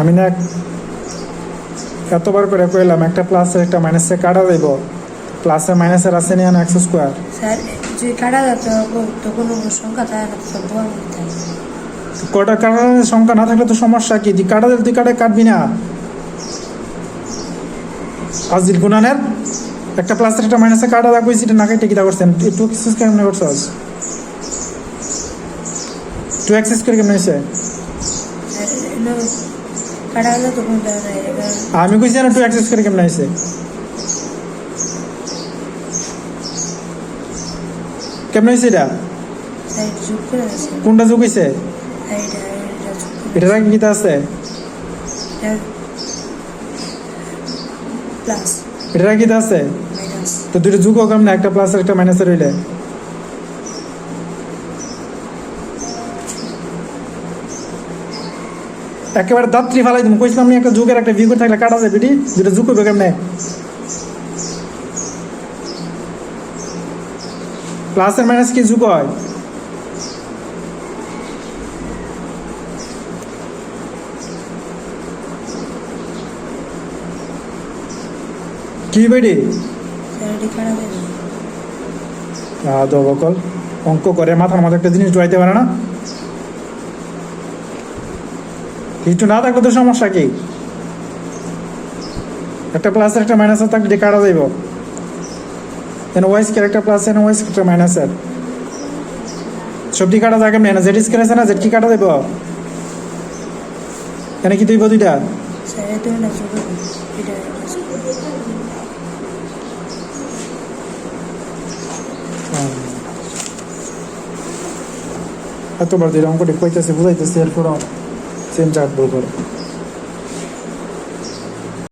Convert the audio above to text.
আমি না এতবার করে কইলাম একটা প্লাসের একটা মাইনাসে কাটা যাইব, প্লাসে মাইনাসের আছে না এক্স স্কোয়ার। স্যার যদি কাটা যেত তো কোনো সংখ্যা থাকে না, তো বল থাকে কটা কাটার সংখ্যা না থাকলে তো সমস্যা কি? তুই কাটা দিলে তুই কাটবি না। আজিল গুনানের একটা প্লাসের একটা মাইনাসে কাটা দা কইছি, এটা না কেটে কিটা করছেন? টু এক্স স্কোয়ার কেমনে করছস? টু এক্স স্কোয়ার কেমনে হয়েছে? কাটা গেলে তো কোনো দেওয়া নাই। আমি কইছি না টু এক্স স্কোয়ার কেমনে হয়েছে? কেমনে হয়েছে এটা? সাইড যোগ করে আছে, কোনটা যোগ হয়েছে? এটা রাখি কিতা আছে? প্লাস এটা রাখি কিতা আছে? মাইনাস। তো দুটো যোগ হোক না, একটা প্লাস আর একটা মাইনাসের হইলে। একেবারে দাত্রী ফালাই তুমি কইছিলাম না একটা যুগের একটা ভিউ করে থাকলে কাটা যায় বেটি, দুটো যুগ করবে কেমনে? প্লাস আর মাইনাস কি যুগ হয়? কি বেটি বকল অঙ্ক করে মাথার মধ্যে একটা জিনিস ঢুকাইতে পারে না। কিছু না থাকলে তো সমস্যা কি? একটা প্লাস একটা মাইনাস থাকলে কাটা যাইব। এন ওয়াই স্কয়ার একটা প্লাস এন ওয়াই স্কয়ার একটা মাইনাস এর সবটি কাটা যায় কেমনে? জেড স্কয়ার আছে না, জেড কি কাটা যাইব? এনে কি তুইব দুইটা? এতবার দিয়ে অঙ্কটি কইতেছে বুঝাইতেছে, এরপর সেম চার্ট বল করে।